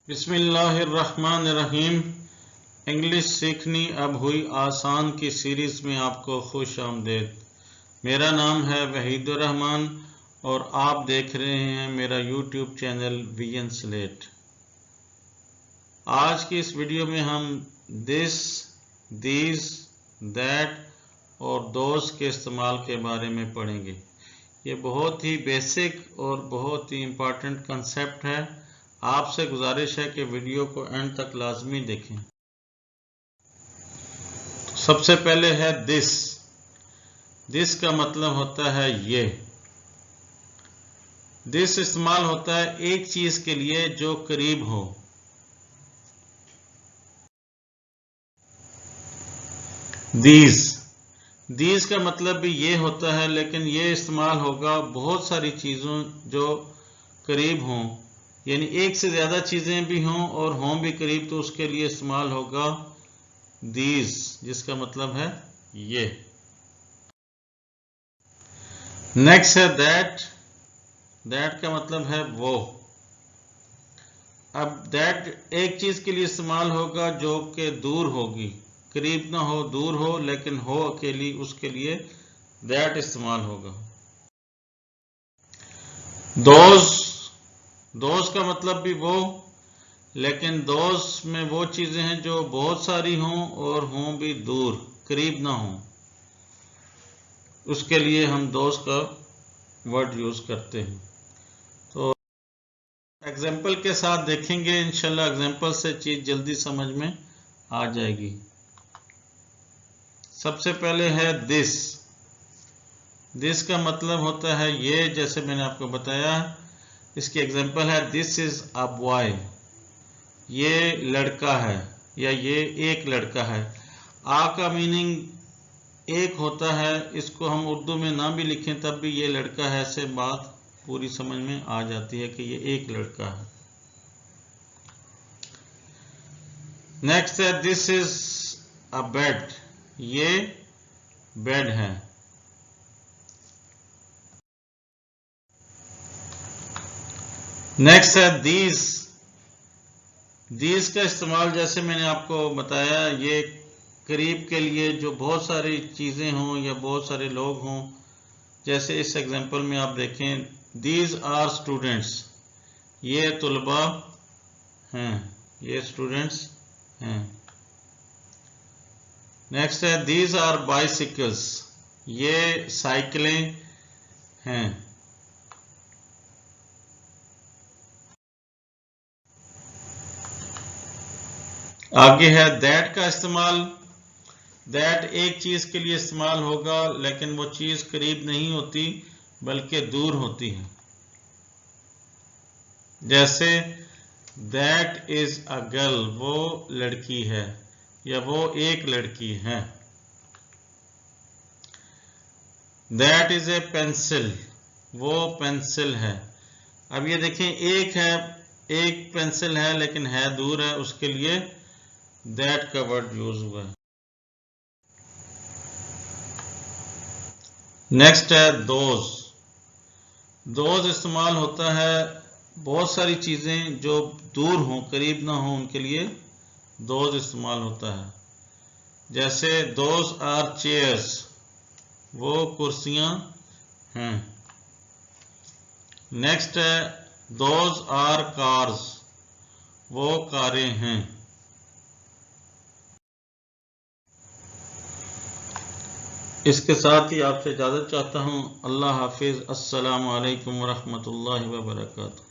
बिस्मिल्लाहिर्रहमानिर्रहीम। इंग्लिश सीखनी अब हुई आसान की सीरीज़ में आपको खुश आमदीद। मेरा नाम है वहीदुर रहमान और आप देख रहे हैं मेरा यूट्यूब चैनल वीएन स्लेट। आज की इस वीडियो में हम दिस, दीज, दैट और दोस के इस्तेमाल के बारे में पढ़ेंगे। ये बहुत ही बेसिक और बहुत ही इम्पॉर्टेंट कंसेप्ट है। आपसे गुजारिश है कि वीडियो को एंड तक लाजमी देखें। तो सबसे पहले है दिस। दिस का मतलब होता है ये। दिस इस्तेमाल होता है एक चीज के लिए जो करीब हो। दीज का मतलब भी ये होता है, लेकिन ये इस्तेमाल होगा बहुत सारी चीजों जो करीब हों, यानी एक से ज्यादा चीजें भी हों और हों भी करीब, तो उसके लिए इस्तेमाल होगा दीज, जिसका मतलब है ये। नेक्स्ट है दैट। दैट का मतलब है वो। अब दैट एक चीज के लिए इस्तेमाल होगा जो कि दूर होगी, करीब ना हो, दूर हो, लेकिन हो अकेली, उसके लिए दैट इस्तेमाल होगा। दोज का मतलब भी वो, लेकिन दोस्त में वो चीजें हैं जो बहुत सारी हों और हों भी दूर, करीब ना हों, उसके लिए हम दोस्त का वर्ड यूज करते हैं। तो एग्जाम्पल के साथ देखेंगे, इंशाल्लाह एग्जाम्पल से चीज जल्दी समझ में आ जाएगी। सबसे पहले है दिस। दिस का मतलब होता है ये, जैसे मैंने आपको बताया। इसकी एग्जाम्पल है दिस इज अ बॉय। ये लड़का है या ये एक लड़का है। आ का मीनिंग एक होता है, इसको हम उर्दू में ना भी लिखें तब भी ये लड़का है से बात पूरी समझ में आ जाती है कि ये एक लड़का है। नेक्स्ट है दिस इज अ बेड। ये बेड है। नेक्स्ट है दीज। दीज का इस्तेमाल जैसे मैंने आपको बताया, ये करीब के लिए जो बहुत सारी चीजें हों या बहुत सारे लोग हों। जैसे इस एग्जांपल में आप देखें, दीज आर स्टूडेंट्स। ये तुलबा हैं, ये स्टूडेंट्स हैं। नेक्स्ट है दीज आर बाइसिकल्स। ये साइकिलें हैं। आगे है दैट का इस्तेमाल। दैट एक चीज के लिए इस्तेमाल होगा, लेकिन वो चीज करीब नहीं होती बल्कि दूर होती है। जैसे दैट इज अ गर्ल, वो लड़की है या वो एक लड़की है। दैट इज ए पेंसिल, वो पेंसिल है। अब ये देखें, एक है, एक पेंसिल है लेकिन है दूर है, उसके लिए दैट का वर्ड यूज हुआ है। नेक्स्ट है दोज। दोज इस्तेमाल होता है बहुत सारी चीजें जो दूर हों, करीब ना हो, उनके लिए दोज इस्तेमाल होता है। जैसे दोज आर चेयर्स, वो कुर्सियां हैं। नेक्स्ट है दोज आर कार्स, वो कारें हैं। इसके साथ ही आपसे इजाजत चाहता हूँ। अल्लाह हाफिज। अस्सलामु अलैकुम वरहमतुल्लाहि वबरकातुहू।